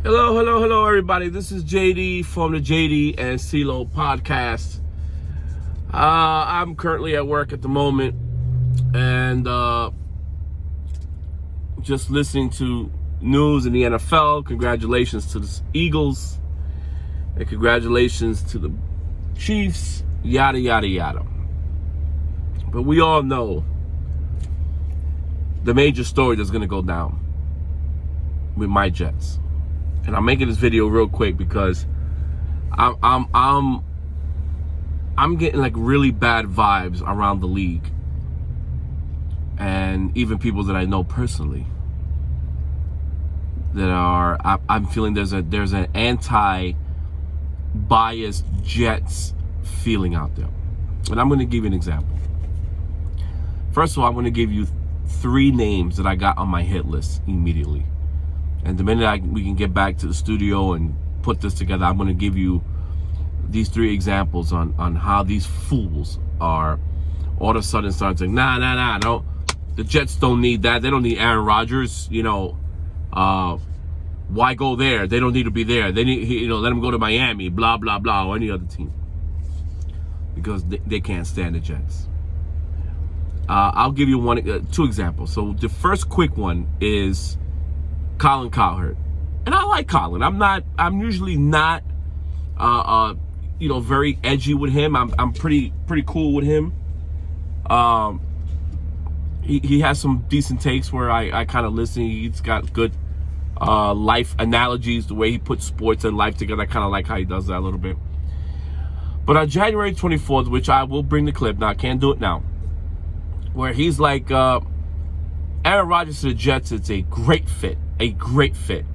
Hello, everybody. This is JD from the JD and CeeLo podcast. I'm currently at work at the moment and just listening to news in the NFL. Congratulations to the Eagles and congratulations to the Chiefs, yada, yada, yada. But we all know the major story that's going to go down with my Jets. And I'm making this video real quick because I'm getting like really bad vibes around the league, and even people that I know personally that are. I'm feeling there's an anti-biased Jets feeling out there, and I'm going to give you an example. First of all, I'm going to give you 3 names that I got on my hit list immediately. And the minute we can get back to the studio and put this together, I'm going to give you these 3 examples on how these fools are all of a sudden starting saying, no, the Jets don't need that. They don't need Aaron Rodgers. Why go there? They don't need to be there. They need, let them go to Miami, blah, blah, blah, or any other team. Because they can't stand the Jets. I'll give you 2 examples. So the first quick one is Colin Cowherd. And I like Colin. I'm usually not very edgy with him. I'm pretty cool with him. He has some decent takes where I kind of listen. He's got good life analogies, the way he puts sports and life together. I kind of like how he does that a little bit. But on January 24th, which I will bring the clip, now I can't do it now, where he's like, Aaron Rodgers to the Jets, it's a great fit.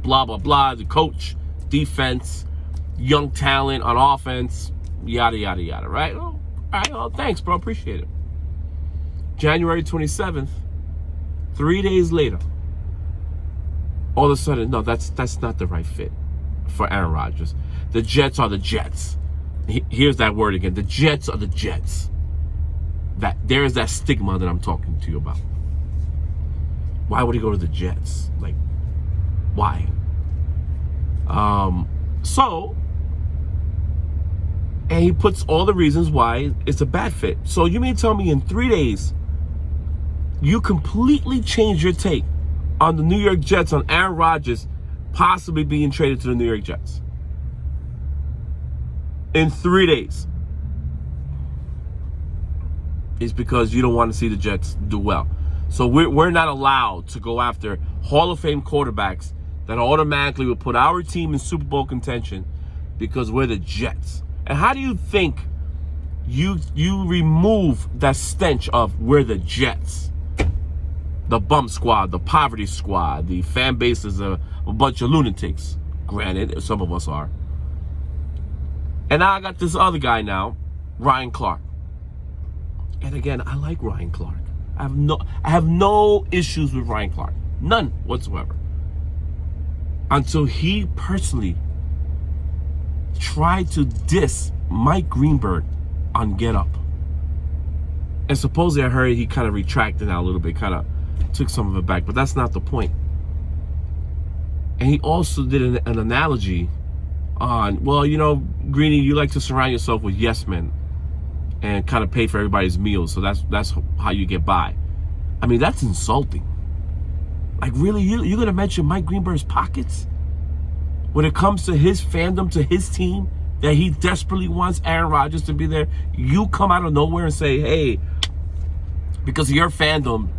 Blah, blah, blah. The coach, defense, young talent on offense, yada, yada, yada, right? All right, well, thanks, bro. Appreciate it. January 27th, 3 days later, all of a sudden, no, that's not the right fit for Aaron Rodgers. The Jets are the Jets. Here's that word again. The Jets are the Jets. There is that stigma that I'm talking to you about. Why would he go to the Jets? Like, why? And he puts all the reasons why it's a bad fit. So you mean tell me in 3 days, you completely changed your take on the New York Jets, on Aaron Rodgers possibly being traded to the New York Jets? In 3 days. It's because you don't want to see the Jets do well. So we're not allowed to go after Hall of Fame quarterbacks that automatically will put our team in Super Bowl contention because we're the Jets. And how do you think you remove that stench of we're the Jets? The bum squad, the poverty squad, the fan base is a bunch of lunatics. Granted, some of us are. And now I got this other guy now, Ryan Clark. And again, I like Ryan Clark. I have no issues with Ryan Clark. None whatsoever. Until he personally tried to diss Mike Greenberg on Get Up. And supposedly I heard he kind of retracted that a little bit, kind of took some of it back, but that's not the point. And he also did an analogy on, well, Greenie, you like to surround yourself with yes men and kind of pay for everybody's meals, so that's how you get by. I mean, that's insulting. Like, really, you're gonna mention Mike Greenberg's pockets when it comes to his fandom, to his team, that he desperately wants Aaron Rodgers to be there? You come out of nowhere and say, hey, because of your fandom,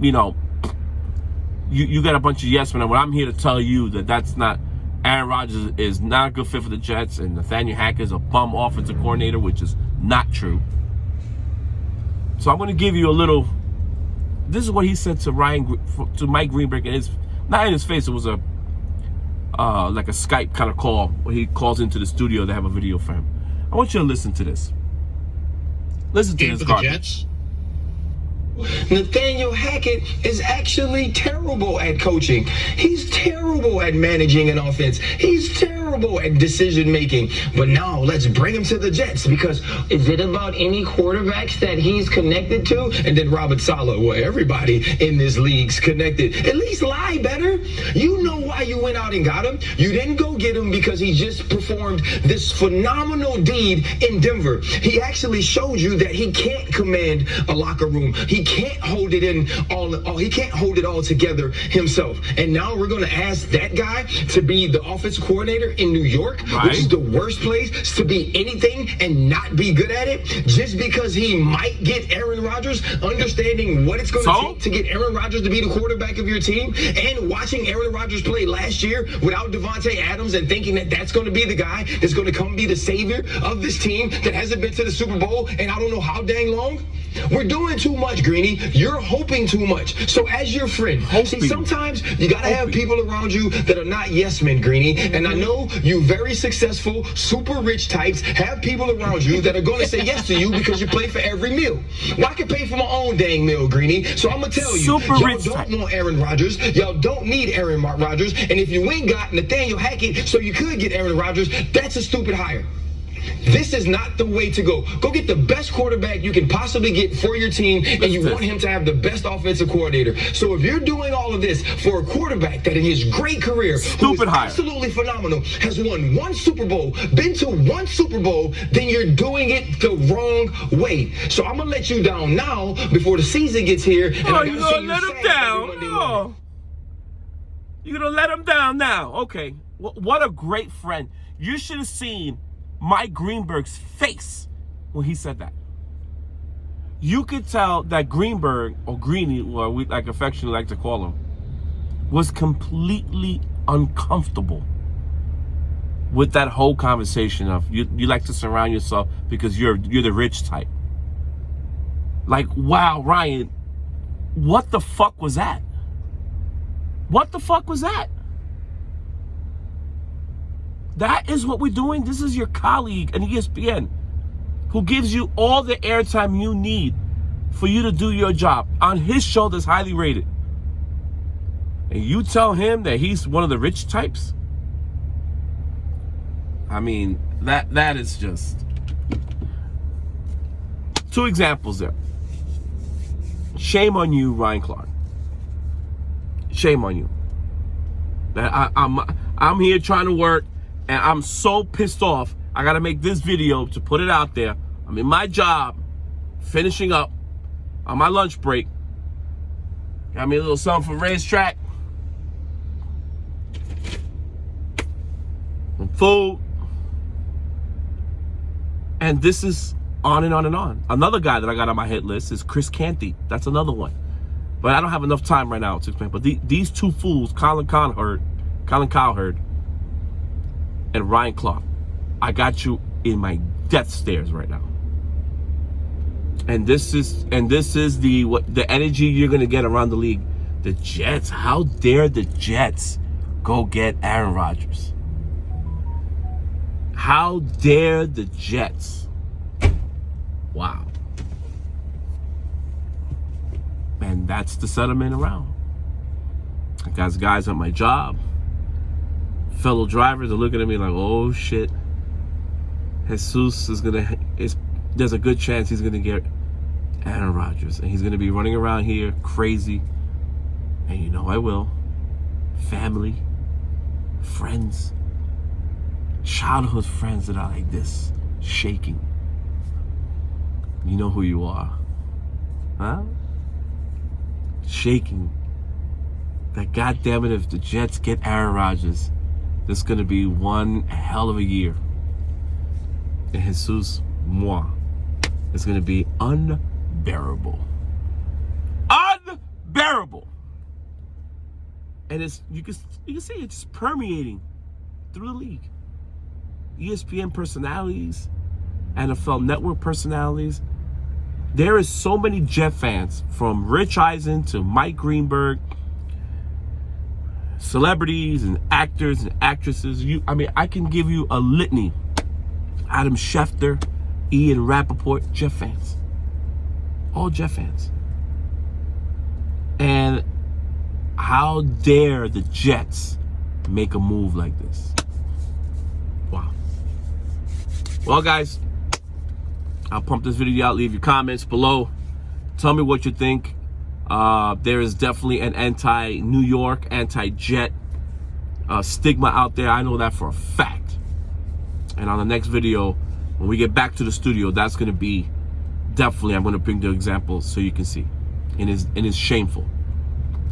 you got a bunch of yes men. Well, I'm here to tell you that's not, Aaron Rodgers is not a good fit for the Jets, and Nathaniel Hackett is a bum offensive coordinator, which is not true. So I'm going to give you a little. This is what he said to Mike Greenberg, and not in his face. It was a like a Skype kind of call where he calls into the studio to have a video for him. I want you to listen to this. Listen to this garbage. Nathaniel Hackett is actually terrible at coaching. He's terrible at managing an offense. He's terrible at decision making. But now let's bring him to the Jets, because is it about any quarterbacks that he's connected to? And then Robert Saleh, well, everybody in this league's connected. At least lie better. You know why why you went out and got him. You didn't go get him because he just performed this phenomenal deed in Denver. He actually showed you that he can't command a locker room. He can't hold it in he can't hold it all together himself. And now we're going to ask that guy to be the offensive coordinator in New York, which is the worst place to be anything and not be good at it, just because he might get Aaron Rodgers, understanding what it's going to take to get Aaron Rodgers to be the quarterback of your team, and watching Aaron Rodgers play last year without Devontae Adams and thinking that that's going to be the guy that's going to come be the savior of this team that hasn't been to the Super Bowl and I don't know how dang long. We're doing too much, Greeny. You're hoping too much. So as your friend, see, sometimes you got to have people around you that are not yes men, Greeny. And I know you very successful, super rich types have people around you that are going to say yes to you because you play for every meal. Well, I can pay for my own dang meal, Greeny. So I'm going to tell you, y'all don't want Aaron Rodgers. Y'all don't need Aaron Rodgers. And if you ain't got Nathaniel Hackett so you could get Aaron Rodgers, that's a stupid hire. This is not the way to go. Go get the best quarterback you can possibly get for your team, and you want him to have the best offensive coordinator. So if you're doing all of this for a quarterback that in his great career, who is absolutely phenomenal, has won one Super Bowl, been to one Super Bowl, then you're doing it the wrong way. So I'm going to let you down now before the season gets here. And you're going to let him down? You're going to let him down now? Okay. What a great friend. You should have seen Mike Greenberg's face when he said that. You could tell that Greenberg, or Greeny, or we like affectionately like to call him, was completely uncomfortable with that whole conversation of you like to surround yourself because you're the rich type. Like, wow, Ryan, what the fuck was that? What the fuck was that? That is what we're doing. This is your colleague an ESPN who gives you all the airtime you need for you to do your job on his show that's highly rated. And you tell him that he's one of the rich types? I mean, that is just... Two examples there. Shame on you, Ryan Clark. Shame on you. I'm here trying to work. And I'm so pissed off. I got to make this video to put it out there. I'm in my job, finishing up on my lunch break. Got me a little something for racetrack. Some food. And this is on and on and on. Another guy that I got on my hit list is Chris Canty. That's another one. But I don't have enough time right now to explain. But these two fools, Colin Cowherd, and Ryan Clark, I got you in my death stares right now. And this is the energy you're gonna get around the league. The Jets, how dare the Jets go get Aaron Rodgers? How dare the Jets? Wow. And that's the sentiment around. I got guys at my job. Fellow drivers are looking at me like, oh shit, Jesus is there's a good chance he's gonna get Aaron Rodgers and he's gonna be running around here crazy. And you know I will. Family, friends, childhood friends that are like this, shaking. You know who you are, huh? Shaking. That goddamn it, if the Jets get Aaron Rodgers, this is going to be one hell of a year. And Jesus, it's going to be unbearable. Unbearable. And you can see it's permeating through the league. ESPN personalities, NFL Network personalities. There is so many Jet fans, from Rich Eisen to Mike Greenberg, celebrities and actors and actresses. I can give you a litany. Adam Schefter, Ian Rappaport, Jet fans. All Jet fans. And how dare the Jets make a move like this? Wow. Well, guys, I'll pump this video out. Leave your comments below. Tell me what you think. There is definitely an anti-New York, anti-Jet stigma out there. I know that for a fact. And on the next video, when we get back to the studio, that's going to be definitely, I'm going to bring the examples so you can see. And it's shameful.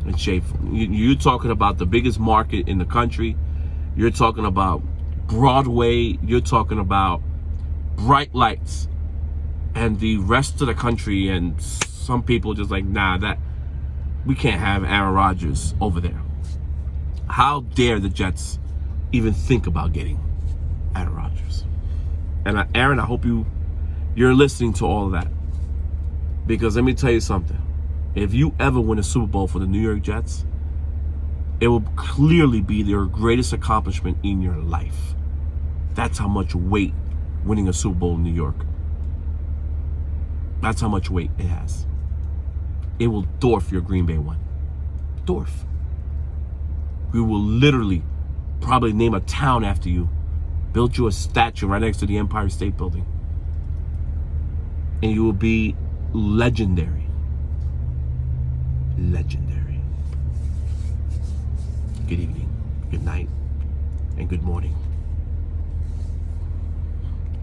It's shameful. You're talking about the biggest market in the country. You're talking about Broadway. You're talking about bright lights. And the rest of the country and some people just like, nah, that we can't have Aaron Rodgers over there. How dare the Jets even think about getting Aaron Rodgers? And Aaron, I hope you're listening to all of that. Because let me tell you something. If you ever win a Super Bowl for the New York Jets, it will clearly be their greatest accomplishment in your life. That's how much weight winning a Super Bowl in New York. That's how much weight it has. It will dwarf your Green Bay one. Dwarf. We will literally probably name a town after you. Build you a statue right next to the Empire State Building. And you will be legendary. Legendary. Good evening, good night, and good morning.